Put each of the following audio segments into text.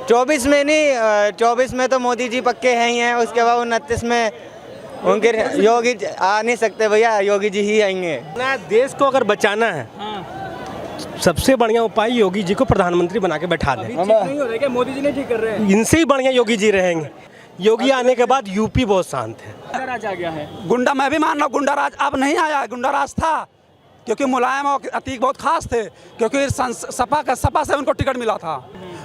24 में नहीं, 24 में तो मोदी जी पक्के हैं ही हैं। उसके बाद 29 में उनके योगी आ नहीं सकते भैया, योगी जी ही आएंगे। ना देश को अगर बचाना है सबसे बढ़िया उपाय योगी जी को प्रधानमंत्री बना के बैठा दें। नहीं हो रहा क्या? मोदी जी नहीं ठीक कर रहे हैं। इनसे ही बढ़िया योगी जी रहेंगे। योगी आने के बाद यूपी बहुत शांत है। गुंडा राज आ गया है। गुंडा मैं भी मान रहा हूँ, गुंडा राज अब नहीं आया, गुंडा राज था क्योंकि मुलायम और अतीक बहुत खास थे, क्योंकि सपा से उनको टिकट मिला था।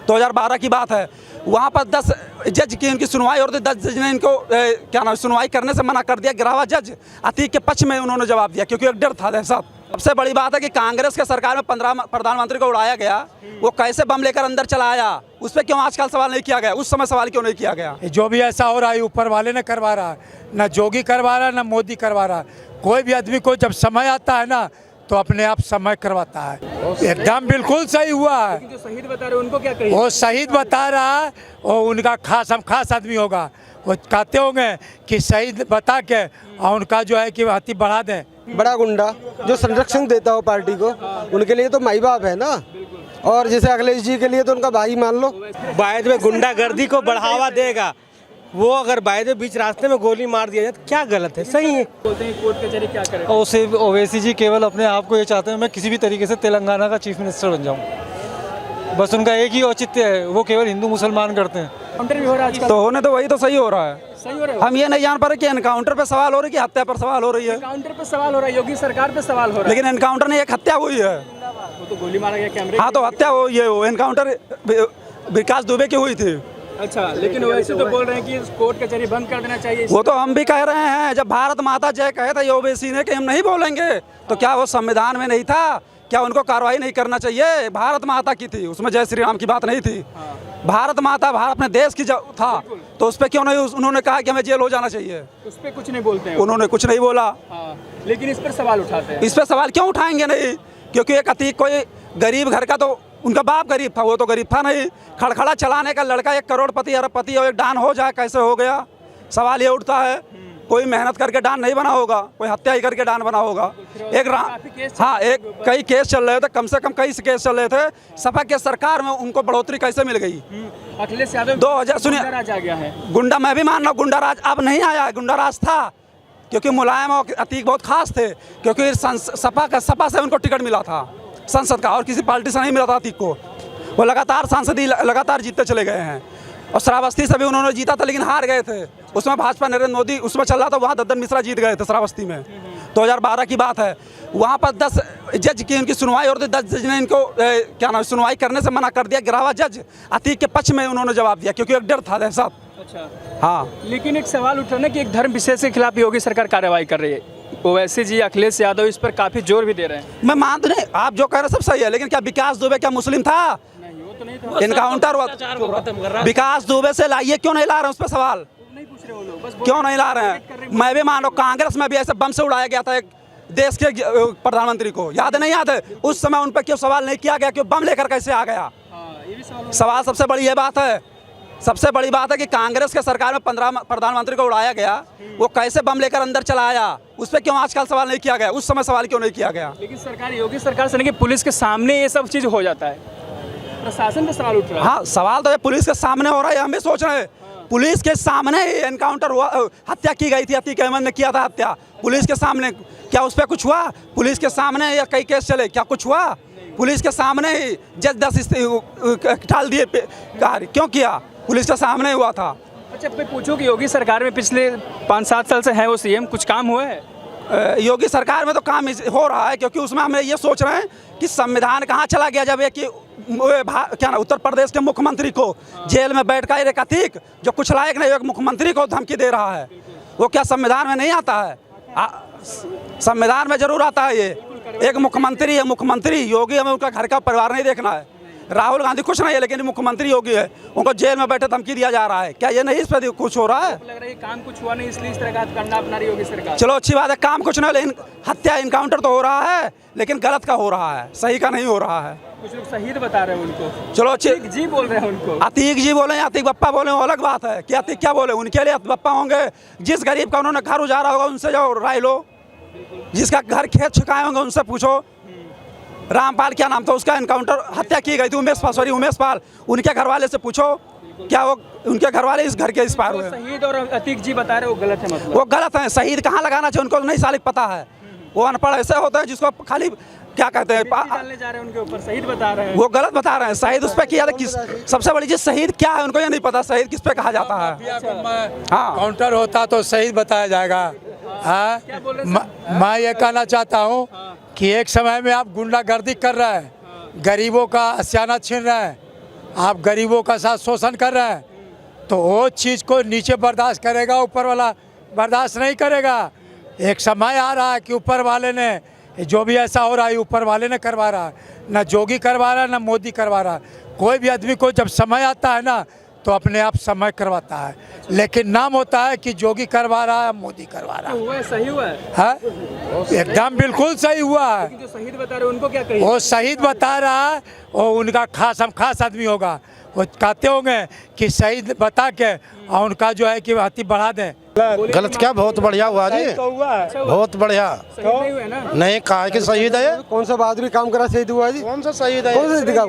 2012 की बात है। वहाँ पर 10 जज की उनकी सुनवाई और 10 जज ने इनको क्या नाम सुनवाई करने से मना कर दिया। 11वां जज अतीक के पक्ष में उन्होंने जवाब दिया, क्योंकि एक डर था दहशत। सबसे बड़ी बात है कि कांग्रेस के सरकार में 15 प्रधानमंत्री को उड़ाया गया, वो कैसे बम लेकर अंदर चला आया, उस पर क्यों आजकल सवाल नहीं किया गया, उस समय सवाल क्यों नहीं किया गया। जो भी ऐसा हो रहा है ऊपर वाले ने करवा रहा है, ना जोगी करवा रहा है ना मोदी करवा रहा है। कोई भी आदमी को जब समय आता है ना तो अपने आप समय करवाता है। एकदम बिल्कुल सही हुआ है। जो शहीद बता रहे उनको क्या कहिए? वो शहीद बता रहा है और उनका खास आदमी होगा, वो कहते होंगे कि शहीद बता के और उनका जो है कि हत्ती बढ़ा दें। बड़ा गुंडा जो संरक्षण देता हो पार्टी को, उनके लिए तो माई बाप है ना, और जैसे अखिलेश जी के लिए तो उनका भाई मान लो। बाद में गुंडागर्दी को बढ़ावा देगा वो, अगर बाय बीच रास्ते में गोली मार दिया जाए तो क्या गलत है? सही है। बोलते हैं कोर्ट कचहरी क्या करे। ओवैसी जी केवल अपने आप को ये चाहते हैं मैं किसी भी तरीके से तेलंगाना का चीफ मिनिस्टर बन जाऊं। बस उनका एक ही औचित्य है, वो केवल हिंदू मुसलमान करते हैं। काउंटर भी हो रहा है आजकल। तो होने तो वही तो सही हो रहा है। सही हो रहा है। हम ये नहीं जान पा रहे कि एनकाउंटर पे सवाल हो रही है कि हत्या पर सवाल हो रही है। काउंटर पे सवाल हो रहा है, योगी सरकार पे सवाल हो रहा है। लेकिन एनकाउंटर नहीं, एक हत्या हुई है। वो तो गोली मारा गया कैमरे। हाँ तो हत्या हो, ये एनकाउंटर विकास दुबे की हुई थी। अच्छा, लेकिन वैसे तो बोल रहे हैं कि कोर्ट कचहरी बंद कर देना चाहिए। वो तो हम भी कह रहे हैं, जब भारत माता जय कहे थे ओवैसी ने कि हम नहीं बोलेंगे, तो क्या वो संविधान में नहीं था? क्या उनको कार्रवाई नहीं करना चाहिए? भारत माता की थी, उसमें जय श्री राम की बात नहीं थी। भारत माता भारत अपने देश की था, तो उस पर क्यों नहीं उन्होंने कहा कि हमें जेल हो जाना चाहिए? उस पर कुछ नहीं बोलते हैं। उन्होंने कुछ नहीं बोला। लेकिन इस पर सवाल उठाते हैं। इस पर सवाल क्यों उठाएंगे नहीं? क्योंकि एक अतीक कोई गरीब घर का, तो उनका बाप गरीब था, वो तो गरीब था नहीं। खड़खड़ा चलाने का लड़का एक करोड़पति अरबपति और एक डान हो जाए, कैसे हो गया? सवाल ये उठता है। कोई मेहनत करके डान नहीं बना होगा, कोई हत्या ही करके डान बना होगा। कई केस चल रहे थे, कम से कम कई केस चल रहे थे। सपा के सरकार में उनको बढ़ोतरी कैसे मिल गई? अखिलेश यादव 2000 सुनिए, राज आ गया है। गुंडा मैं भी मान रहा हूँ, गुंडा राज अब नहीं आया, गुंडा राज था क्योंकि मुलायम और अतीक बहुत खास थे, क्योंकि सपा से उनको टिकट मिला था संसद का, और किसी पार्टी से नहीं मिला था अतीक को। वो लगातार सांसद लगातार जीतते चले गए हैं, और श्रावस्ती से भी उन्होंने जीता था लेकिन हार गए थे। उसमें भाजपा नरेंद्र मोदी उसमें चल रहा था, वहाँ दद्दन मिश्रा जीत गए थे श्रावस्ती में। 2012 की बात है। वहाँ पर 10 जज की उनकी सुनवाई और 10 जज ने इनको क्या नाम सुनवाई करने से मना कर दिया। 11वां जज अतीक के पक्ष में उन्होंने जवाब दिया, क्योंकि एक डर था दहशत। अच्छा, हाँ। लेकिन एक सवाल उठ रहा है कि एक धर्म विशेष के खिलाफ योगी सरकार कार्रवाई कर रही है। ओवैसी जी, अखिलेश यादव इस पर काफी जोर भी दे रहे हैं। मैं मानता नहीं, आप जो कह रहे हैं सब सही है, लेकिन क्या विकास दुबे क्या मुस्लिम था? नहीं, वो तो नहीं था। इनकाउंटर हुआ, विकास दुबे से लाइए, क्यों नहीं ला रहे हैं उस पर सवाल? नहीं पूछ रहे वो लोग, बस क्यों नहीं ला रहे हैं? मैं भी मान लो, कांग्रेस में भी ऐसे बम से उड़ाया गया था एक देश के प्रधानमंत्री को, याद नहीं याद है? उस समय उन पर क्यों सवाल नहीं किया गया कि बम लेकर कैसे आ गया? ये भी सवाल सबसे बड़ी ये बात है। सबसे बड़ी बात है कि कांग्रेस के सरकार में 15 प्रधानमंत्री को उड़ाया गया, वो कैसे बम लेकर अंदर चला आया, उस पर क्यों आजकल सवाल नहीं किया गया? उस समय सवाल क्यों नहीं किया गया? लेकिन सरकार, योगी सरकार से नहीं कि पुलिस के सामने ये सब चीज हो जाता है, प्रशासन पे सवाल उठ रहा है। हाँ, सवाल तो ये पुलिस के सामने हो रहा है, हम भी सोच रहे हैं। पुलिस के सामने ही एनकाउंटर हुआ, हत्या की गई थी, अतीक अहमद ने किया था हत्या पुलिस के सामने। क्या उस पर कुछ हुआ? पुलिस के सामने या कई केस चले, क्या कुछ हुआ? पुलिस के सामने ही जज 10 डाल दिए, क्यों किया? पुलिस के सामने हुआ था। अच्छा, मैं पूछूं कि योगी सरकार में पिछले 5-7 साल से है वो सीएम, कुछ काम हुआ है? योगी सरकार में तो काम हो रहा है, क्योंकि उसमें हम ये सोच रहे हैं कि संविधान कहाँ चला गया जब एक क्या ना उत्तर प्रदेश के मुख्यमंत्री को जेल में बैठकर एक अतीक जो कुछ लायक नहीं, एक मुख्यमंत्री को धमकी दे रहा है। वो क्या संविधान में नहीं आता है? संविधान में जरूर आता है। ये एक मुख्यमंत्री है, मुख्यमंत्री योगी, हमें उनका घर का परिवार नहीं देखना है। राहुल गांधी कुछ नहीं है, लेकिन मुख्यमंत्री योगी है, उनको जेल में बैठे धमकी दिया जा रहा है। क्या ये नहीं इस पर कुछ हो रहा है? लग रहा है काम कुछ हुआ नहीं, इसलिए इस तरह का करना अपना रही योगी सरकार। चलो अच्छी बात है, काम कुछ नहीं, लेकिन हत्या इनकाउंटर तो हो रहा है, लेकिन गलत का हो रहा है, सही का नहीं हो रहा है। कुछ लोग शहीद बता रहे हैं उनको। चलो अच्छी जी बोल रहे हैं उनको, अतीक जी बोले, अतीक बप्पा बोले, वो अलग बात है कि अतीक क्या बोले, उनके लिए बप्पा होंगे। जिस गरीब का उन्होंने घर उजाड़ा होगा उनसे जाओ राय लो, जिसका घर खेत छुकाए होंगे उनसे पूछो। रामपाल क्या नाम था उसका, एनकाउंटर हत्या की गई थी, उमेश पाल। उनके घर वाले से पूछो, क्या वो उनके घर वाले इस घर के इंस्पायर हुए? शहीद और अतीक जी बता रहे वो गलत है, मतलब वो गलत है। शहीद कहाँ लगाना चाहिए उनको नहीं सालिक पता है। वो अनपढ़ ऐसे होता है जिसको खाली क्या कहते हैं डालने जा रहे हैं उनके ऊपर, शहीद बता रहे हैं। वो गलत बता रहे हैं। शहीद उस पर किया था किस, सबसे बड़ी चीज शहीद क्या है उनको ये नहीं पता, शहीद किस पे कहा जाता है। हाँ, काउंटर होता तो शहीद बताया जाएगा। हाँ, मैं ये कहना चाहता हूँ कि एक समय में आप गुंडागर्दी कर रहे हैं, गरीबों का आशियाना छीन रहे हैं, आप गरीबों का साथ शोषण कर रहे हैं, तो वो चीज़ को नीचे बर्दाश्त करेगा, ऊपर वाला बर्दाश्त नहीं करेगा। एक समय आ रहा है कि ऊपर वाले ने जो भी ऐसा हो रहा है ऊपर वाले ने करवा रहा है, ना जोगी करवा रहा है ना मोदी करवा रहा है। कोई भी आदमी को जब समय आता है ना तो अपने आप समय करवाता है, लेकिन नाम होता है कि जोगी करवा रहा है मोदी करवा रहा है। हुआ है, सही हुआ है। हाँ, एकदम बिल्कुल सही हुआ है। जो शहीद बता रहे हैं उनको क्या कहिए? वो शहीद बता रहा है, वो उनका खास आदमी होगा, वो कहते होंगे कि शहीद बता के और उनका जो है कि हत्ती बढ़ा दें। गलत क्या, बहुत बढ़िया हुआ जी, बहुत बढ़िया। शहीद नहीं हुए ना? नहीं कहा कि शहीद है। कौन सा बहादुरी काम करा शहीद हुआ जी? कौन सा शहीद है? कौन सा दिखा?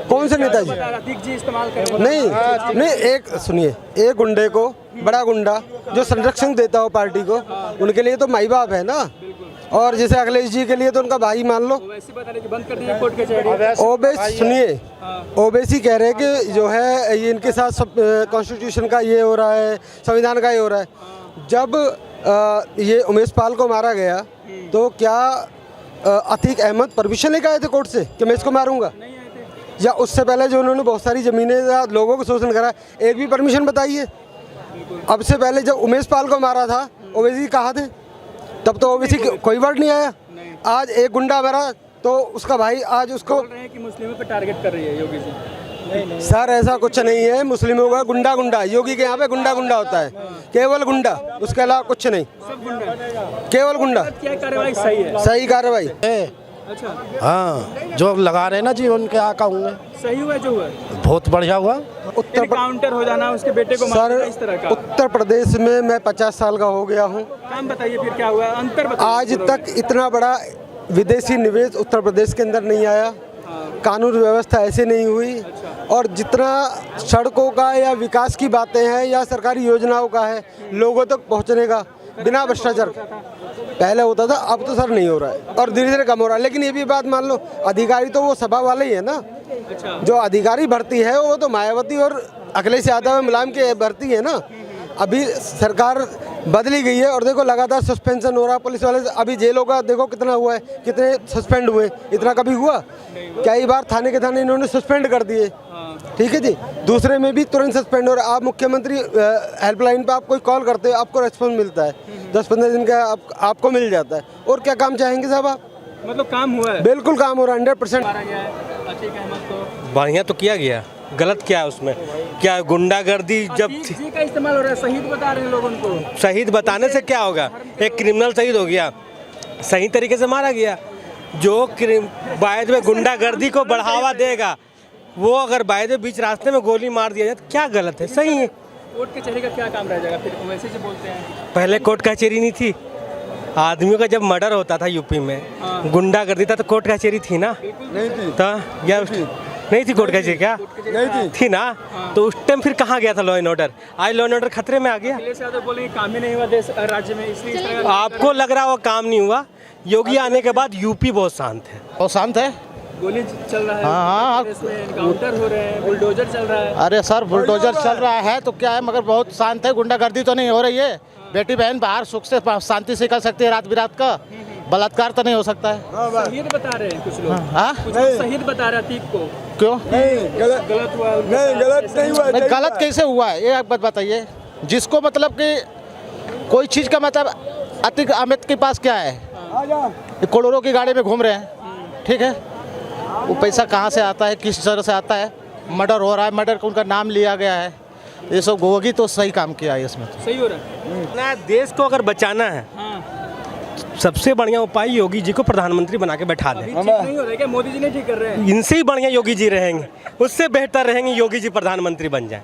कौन से नेताजी? अतीक जी इस्तेमाल करें। नहीं, एक सुनिए, एक गुंडे को, बड़ा गुंडा जो संरक्षण देता हो पार्टी को, उनके लिए तो माई बाप है ना। और जैसे अखिलेश जी के लिए तो उनका भाई मान लो। वैसे बता रहे कि बंद कर दिया कोर्ट कचहरी। ओबीसी सुनिए, ओबीसी कह रहे हैं कि जो है ये इनके साथ सब कॉन्स्टिट्यूशन का ये हो रहा है, संविधान का ये हो रहा है। जब ये उमेश पाल को मारा गया तो क्या अतीक अहमद परमिशन लेकर आए थे कोर्ट से कि मैं इसको मारूंगा? या उससे पहले जो उन्होंने बहुत सारी ज़मीनें या लोगों को शोषण करा, एक भी परमिशन बताइए? अब से पहले जब उमेश पाल को मारा था ओबीसी कहाँ थे? तब तो ओबीसी कोई वर्ड नहीं आया। आज एक गुंडा मारा तो उसका भाई आज उसको बोल रहे हैं कि मुस्लिमों पे टारगेट कर रही है योगी जी। सर ऐसा कुछ नहीं है, मुस्लिमों का गुंडा योगी के यहाँ पे गुंडा होता है, केवल गुंडा, उसके अलावा कुछ नहीं, केवल गुंडा। क्या कार्रवाई सही है? सही कार्रवाई। अच्छा, हाँ, जो लगा रहे ना जी उनके यहाँ कहूँगे सही हुआ जो हुआ, बहुत बढ़िया हुआ। उत्तर काउंटर हो जाना, उसके बेटे को सर मारना, इस तरह का। उत्तर प्रदेश में मैं 50 साल का हो गया हूँ। काम बताइए फिर क्या हुआ, अंतर बताइए। आज तक इतना बड़ा विदेशी निवेश उत्तर प्रदेश के अंदर नहीं आया, कानून व्यवस्था ऐसे नहीं हुई, और जितना सड़कों का या विकास की बातें हैं या सरकारी योजनाओं का है लोगों तक पहुंचने का बिना भ्रष्टाचार पहले होता था, अब तो सर नहीं हो रहा है और धीरे धीरे कम हो रहा है। लेकिन ये भी बात मान लो, अधिकारी तो वो सभा वाले ही है ना। जो अधिकारी भर्ती है वो तो मायावती और अखिलेश यादव मुलायम के भर्ती है ना। अभी सरकार बदली गई है और देखो लगातार सस्पेंशन हो रहा है पुलिस वाले से। अभी जेलों का देखो कितना हुआ है, कितने सस्पेंड हुए, इतना कभी हुआ? कई बार थाने के थाने इन्होंने सस्पेंड कर दिए, ठीक है जी। दूसरे में भी तुरंत सस्पेंड हो रहा है। आप मुख्यमंत्री हेल्पलाइन पे आप कोई कॉल करते हो, आपको रेस्पॉन्स मिलता है, 10-15 दिन का आपको मिल जाता है। और क्या काम चाहेंगे साहब आप? मतलब काम हुआ है, बिल्कुल काम हो रहा है 100%। मारा गया है अतीक अहमद को। बढ़िया तो किया गया, गलत क्या है उसमें? क्या गुंडागर्दी जब अतीक जी का इस्तेमाल हो रहा है, शहीद बता रहे हैं लोग उनको। शहीद बताने से क्या होगा? एक क्रिमिनल शहीद हो गया, सही तरीके से मारा गया। जो बाद में गुंडागर्दी को बढ़ावा देगा, वो अगर बाद में बीच रास्ते में गोली मार दिया जाए तो क्या गलत है? सही है। कोर्ट कचहरी का क्या काम रह जाएगा फिर? वैसे जो बोलते हैं पहले कोर्ट कचहरी नहीं थी। आदमियों का जब मर्डर होता था यूपी में, गुंडागर्दी था तो कोर्ट कचहरी थी ना? नहीं थी। या नहीं थी कोर्ट कचहरी? क्या नहीं थी ना? तो उस टाइम फिर कहाँ गया था लॉ एंड ऑर्डर? आज लॉ एंड ऑर्डर खतरे में आ गया। अखिलेश यादव बोलेंगे काम ही नहीं हुआ देश राज्य में, इसलिए इस तरह का। आपको लग रहा है वो काम नहीं हुआ? योगी आने के बाद यूपी बहुत शांत है। बहुत शांत है। गोली चल रहा है, हाँ, इसमें एनकाउंटर हो रहे हैं, बुलडोजर चल रहा है। अरे सर बुलडोजर चल रहा है तो क्या है, मगर बहुत शांत है, गुंडागर्दी तो नहीं हो रही है। बेटी बहन बाहर सुख से शांति से कर सकती है, रात बिरात का बलात्कार तो नहीं हो सकता है। शहीद बता रहे हैं कुछ लोग, हाँ? कुछ लोग शहीद बता रहे हैं अतीक को। क्यों? गलत हुआ, गलत नहीं हुआ। नहीं, गलत कैसे हुआ है ये आप बात बताइए। जिसको मतलब कि कोई चीज़ का मतलब अतीक अहमद के पास क्या है, ये करोड़ों की गाड़ी में घूम रहे हैं, ठीक है। वो पैसा कहाँ से आता है, किस तरह से आता है? मर्डर हो रहा है, मर्डर का उनका नाम लिया गया है, ये सब गोगी तो सही काम किया है इसमें। सही हो रहा है ना। देश को अगर बचाना है, सबसे बढ़िया उपाय योगी जी को प्रधानमंत्री बना के बैठा दें। ठीक नहीं हो रहा है क्या? मोदी जी नहीं ठीक कर रहे हैं। इनसे ही बढ़िया योगी जी रहेंगे, उससे बेहतर रहेंगे योगी जी प्रधानमंत्री बन जाए।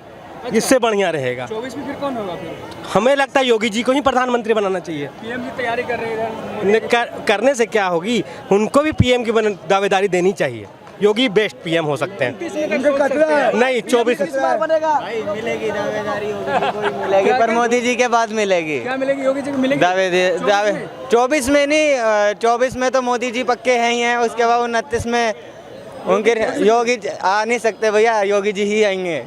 इससे बढ़िया रहेगा। 24 में फिर कौन होगा फिर? हमें लगता है योगी जी को ही प्रधानमंत्री बनाना चाहिए। पीएम की तैयारी कर रहे हैं करने से क्या होगी, उनको भी पीएम की दावेदारी देनी चाहिए। योगी बेस्ट पीएम हो सकते हैं। नहीं 24 भाई मिलेगी दावेदारी योगी जी को ही मिलेगी, पर मोदी जी के बाद मिलेगी। क्या मिलेगी? योगी जी को मिलेगी दावे 24 में नहीं, 24 में तो मोदी जी पक्के हैं ही हैं, उसके बाद 29 में उनके योगी आ नहीं सकते भैया, योगी जी ही आएंगे।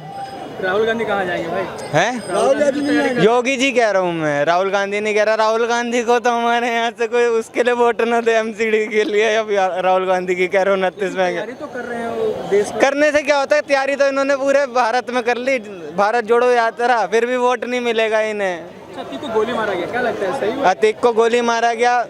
राहुल गांधी कहाँ जाएंगे भाई? हैं? योगी जी कह रहा हूँ मैं, राहुल गांधी नहीं कह रहा। राहुल गांधी को तो हमारे यहाँ से कोई उसके लिए वोट न दे एमसीडी के लिए। अब राहुल गांधी की कह रहा हूँ 29 में तैयारी तो कर रहे हैं वो देश में। करने से क्या होता है, तैयारी तो इन्होंने पूरे भारत में कर ली, भारत जोड़ो यात्रा, फिर भी वोट नहीं मिलेगा इन्हें। अतीक को गोली मारा गया, क्या लगता है सही हुआ? अतीक को गोली मारा गया।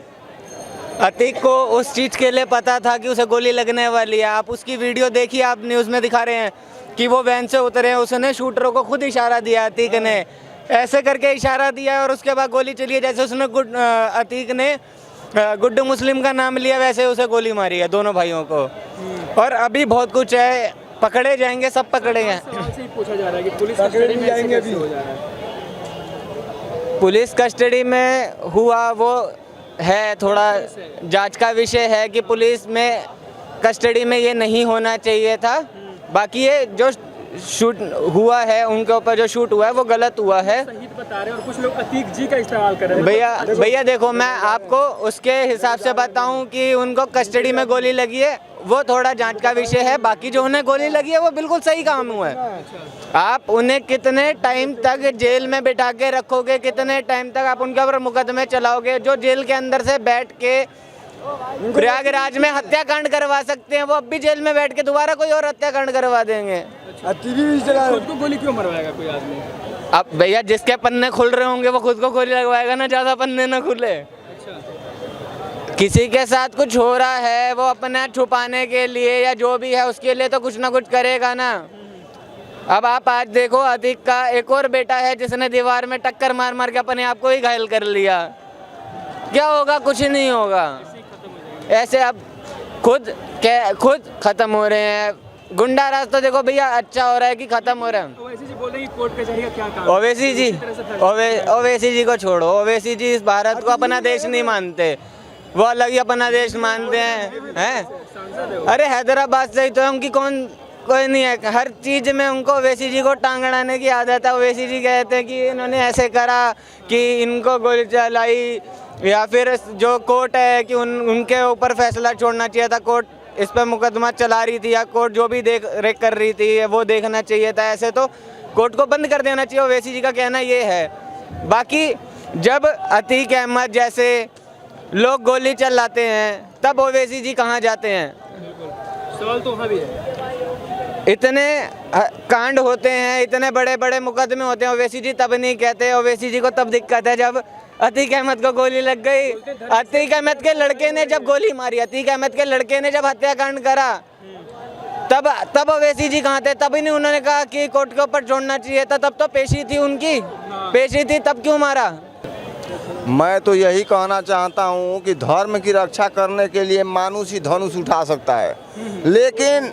अतीक को उस चीज़ के लिए पता था कि उसे गोली लगने वाली है। आप उसकी वीडियो देखिए, आप न्यूज़ में दिखा रहे हैं कि वो वैन से उतरे हैं, उसने शूटरों को खुद इशारा दिया, अतीक ने ऐसे करके इशारा दिया और उसके बाद गोली चली है। जैसे उसने अतीक ने गुड्डू मुस्लिम का नाम लिया, वैसे उसे गोली मारी है दोनों भाइयों को। और अभी बहुत कुछ है, पकड़े जाएंगे, सब पकड़े हैं। सवाल से ही पूछा जा रहा है कि पुलिस कस्टडी में ऐसे कैसे हो जा रहा है? पुलिस कस्टडी में हुआ वो है थोड़ा जांच का विषय है कि पुलिस में कस्टडी में ये नहीं होना चाहिए था। बाकी ये जो शूट हुआ है, उनके ऊपर जो शूट हुआ है वो गलत हुआ है। शहीद बता रहे हैं और कुछ लोग अतीक जी का इस्तेमाल कर रहे हैं। भैया देखो, मैं आपको उसके हिसाब से बताऊं कि उनको कस्टडी में गोली लगी है, वो थोड़ा जांच का विषय है। बाकी जो उन्हें गोली लगी है वो बिल्कुल सही काम हुआ है। आप उन्हें कितने टाइम तक जेल में बिठा के रखोगे, कितने टाइम तक आप उनके ऊपर मुकदमे चलाओगे? जो जेल के अंदर से बैठ के प्रयागराज में हत्याकांड करवा सकते हैं, वो अब भी जेल में बैठ के दोबारा कोई और हत्याकांड करवा देंगे। खुद को गोली क्यों मरवाएगा कोई आदमी? अब भैया जिसके पन्ने खुल रहे होंगे वो खुद को गोली लगवाएगा ना, ज्यादा पन्ने ना खुले। किसी के साथ कुछ हो रहा है, वो अपना छुपाने के लिए या जो भी है उसके लिए तो कुछ ना कुछ करेगा ना। अब आप आज देखो, अतीक का एक और बेटा है जिसने दीवार में टक्कर मार मार के अपने आप को ही घायल कर लिया। क्या होगा? कुछ नहीं होगा। ऐसे अब खुद खत्म हो रहे हैं। गुंडा राज तो देखो भैया अच्छा हो रहा है कि खत्म हो रहा है। ओवैसी जी बोल रहे हैं कि कोर्ट कचहरी का क्या काम है? ओवैसी जी को छोड़ो। ओवैसी जी इस भारत को अपना देश नहीं मानते, वो अलग ही अपना देश मानते हैं। अरे हैदराबाद से ही तो उनकी कोई नहीं है, हर चीज़ में उनको ओवैसी जी को टांग अड़ाने की आदत है। ओवैसी जी कहते हैं कि इन्होंने ऐसे करा कि इनको गोली चलाई, या फिर जो कोर्ट है कि उनके ऊपर फैसला छोड़ना चाहिए था। कोर्ट इस पर मुकदमा चला रही थी या कोर्ट जो भी देख रेख कर रही थी वो देखना चाहिए था। ऐसे तो कोर्ट को बंद कर देना चाहिए। ओवैसी जी का कहना ये है। बाकी जब अतीक अहमद जैसे लोग गोली चलाते हैं तब ओवैसी जी कहाँ जाते हैं? सवाल तो वहाँ भी है। इतने कांड होते हैं, इतने बड़े बड़े मुकदमे होते हैं, ओवैसी जी तब नहीं कहते। ओवैसी जी को तब दिक्कत है जब अतीक अहमद को गोली लग गई। अतीक अहमद के लड़के ने जब गोली मारी, अतीक अहमद के लड़के ने जब हत्याकांड करा, तब ओवैसी जी कहाँ थे? तब ही नहीं उन्होंने कहा कि कोर्ट के ऊपर छोड़ना चाहिए था। तब तो पेशी थी उनकी, पेशी थी, तब क्यों मारा? मैं तो यही कहना चाहता हूँ कि धर्म की रक्षा करने के लिए मानुष ही धनुष उठा सकता है, लेकिन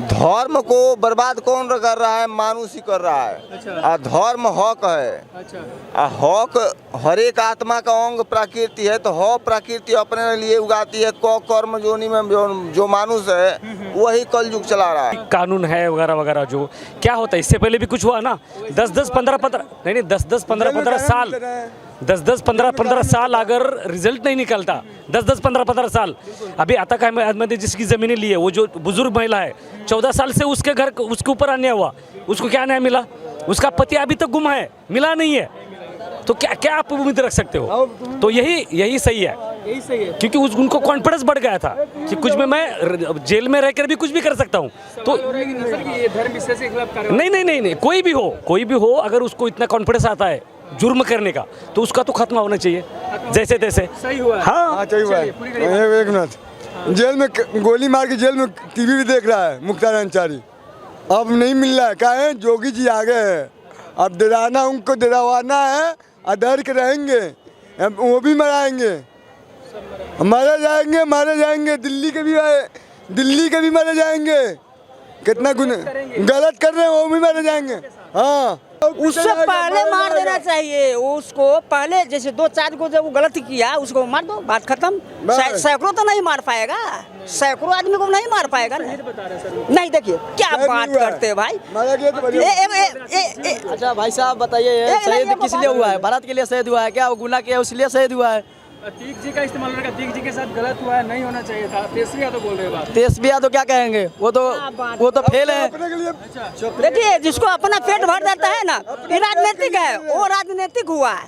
धर्म को बर्बाद कौन कर रहा है? मानुष ही कर रहा है। अच्छा। धर्म हक है। अच्छा। हक हर एक आत्मा का अंग प्रकृति है, तो हक प्रकृति अपने लिए उगाती है। कर्म जोनी में जो मानुष है वही कलयुग चला रहा है। कानून है वगैरह वगैरह, जो क्या होता है इससे पहले भी कुछ हुआ ना, 10-10 15-15 नहीं 10-10 15-15 साल 10-10 15-15 साल अगर रिजल्ट नहीं निकलता, 10-10 15-15 साल। अभी अतक अहमद जिसकी ज़मीनें ली है, वो जो बुजुर्ग महिला है, 14 साल से उसके घर उसके ऊपर अन्याय हुआ, उसको क्या न्याय मिला? उसका पति अभी तक गुम है, मिला नहीं है। तो क्या आप उम्मीद रख सकते हो? तो यही सही है, यही सही है, क्योंकि उनको कॉन्फिडेंस बढ़ गया था कि कुछ में मैं जेल में रहकर भी कुछ भी कर सकता हूँ। तो धर्म विशेष के खिलाफ कार्रवाई नहीं, कोई भी हो, अगर उसको इतना कॉन्फिडेंस आता है जुर्म करने का, तो उसका तो खत्म होना चाहिए जैसे तैसे। सही हुआ। हाँ सही हुआ। एक मिनट, जेल में गोली मार के जेल में टीवी भी देख रहा है मुख्तार अंसारी। अब नहीं मिल रहा है, क्या है? जोगी जी आ गए हैं, अब डराना उनको डरावाना है, डर के रहेंगे, वो भी मराएंगे, मारे जाएंगे। दिल्ली के भी मारे जाएंगे। कितना गलत कर रहे हैं वो भी मारे जाएंगे। हाँ, उससे पहले मार देना चाहिए उसको, पहले जैसे 2-4 को जब वो गलत किया उसको मार दो, बात खत्म। सैकड़ों तो नहीं मार पाएगा, सैकड़ों आदमी को नहीं मार पाएगा ना। नहीं देखिए क्या बात करते हैं भाई। अच्छा भाई साहब बताइए, शहीद किस लिए हुआ है? भारत के लिए शहीद हुआ है क्या? वो गुनाह किया उसलिए शहीद हुआ है? अतीक जी का इस्तेमाल होगा, अतीक जी के साथ गलत हुआ है, नहीं होना चाहिए था। तेजस्वी यादव बोल रहे हैं बात। तेजस्वी यादव क्या कहेंगे? वो तो फेल है। देखिए जिसको अपना पेट भर जाता है ना, ये राजनीतिक है, वो राजनीतिक हुआ है।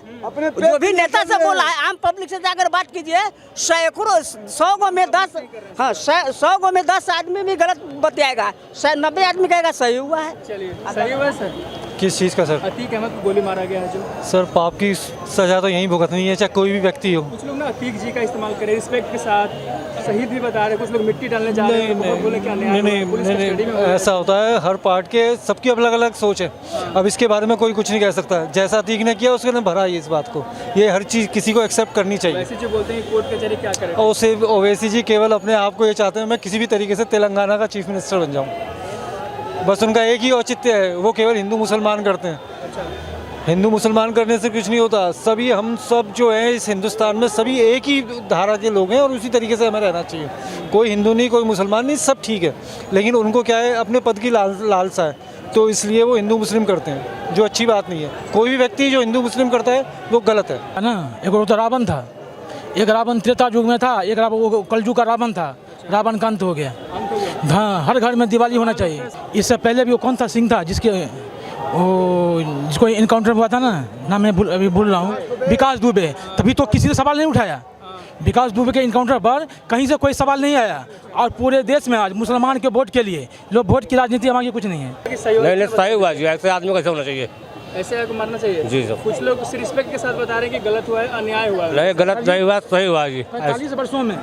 जो भी नेता से बोला है, आम पब्लिक से जाकर बात कीजिए, सैकड़ों 100 गो में 10, हाँ 100 गो में 10 आदमी भी गलत बतियाएगा, 90 आदमी कहेगा सही हुआ है। चलिए सही हुआ है सर। किस चीज़ का सर? अतीक अहमद को गोली मारा गया है जो। सर पाप की सज़ा तो यहीं भुगतनी है, चाहे कोई भी व्यक्ति हो। कुछ लोग ना अतीक जी का इस्तेमाल करें रिस्पेक्ट के साथ, शहीद भी बता रहे, कुछ लोग मिट्टी डालने जा रहे हैं, बोले क्या नहीं, ऐसा होता है। हर पार्ट के सबकी अलग अलग सोच है। अब इसके बारे में कोई कुछ नहीं कह सकता। जैसा अतीक ने किया उसने भरा है इस बात को, ये हर चीज़ किसी को एक्सेप्ट करनी चाहिए। वैसे जो बोलते हैं कोर्ट कचहरी क्या करें? ओवैसी जी केवल अपने आप को ये चाहते हैं मैं किसी भी तरीके से तेलंगाना का चीफ मिनिस्टर बन जाऊँ। बस उनका एक ही औचित्य है, वो केवल हिंदू मुसलमान करते हैं। हिंदू मुसलमान करने से कुछ नहीं होता। सभी हम सब जो हैं इस हिंदुस्तान में सभी एक ही धारा के लोग हैं और उसी तरीके से हमें रहना चाहिए। कोई हिंदू नहीं, कोई मुसलमान नहीं, सब ठीक है। लेकिन उनको क्या है, अपने पद की लालसा है, तो इसलिए वो हिंदू मुस्लिम करते हैं, जो अच्छी बात नहीं है। कोई भी व्यक्ति जो हिंदू मुस्लिम करता है वो गलत है ना। एक तो रावण था, एक रावण त्रेता युग में था, एक वो कलयुग का रावण था, रावण का अंत हो गया। हाँ, हर घर में दिवाली होना चाहिए। इससे पहले भी वो कौन था सिंह था जिसको इनकाउंटर हुआ था ना, नाम मैं अभी भूल रहा हूँ, विकास दुबे, तभी तो किसी ने सवाल नहीं उठाया। विकास दुबे के इनकाउंटर पर कहीं से कोई सवाल नहीं आया। और पूरे देश में आज मुसलमान के वोट के लिए लोग, वोट की राजनीति हमारी कुछ नहीं है। नहीं सही हुआ जी, ऐसे आदमी को ऐसे होना चाहिए, ऐसे को मारना चाहिए जी सर। कुछ लोग रिस्पेक्ट के साथ बता रहे हैं कि गलत हुआ है, अन्याय हुआ है। नहीं गलत नहीं हुआ, सही हुआ जी। 45 वर्षों में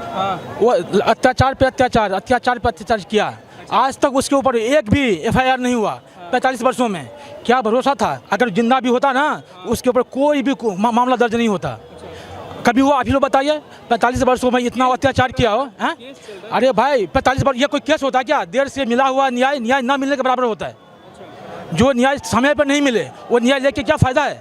वो अत्याचार पे अत्याचार किया, आज तक उसके ऊपर एक भी FIR नहीं हुआ। 45 वर्षों में क्या भरोसा था, अगर जिंदा भी होता ना उसके ऊपर कोई भी मामला दर्ज नहीं होता। कभी हुआ? अभी लोग बताइए, 45 वर्षों में इतना अत्याचार किया हो है? अरे भाई 45 वर्ष, ये कोई केस होता है क्या? देर से मिला हुआ न्याय ना मिलने के बराबर होता है। जो न्याय समय पर नहीं मिले वो न्याय लेके क्या फ़ायदा है?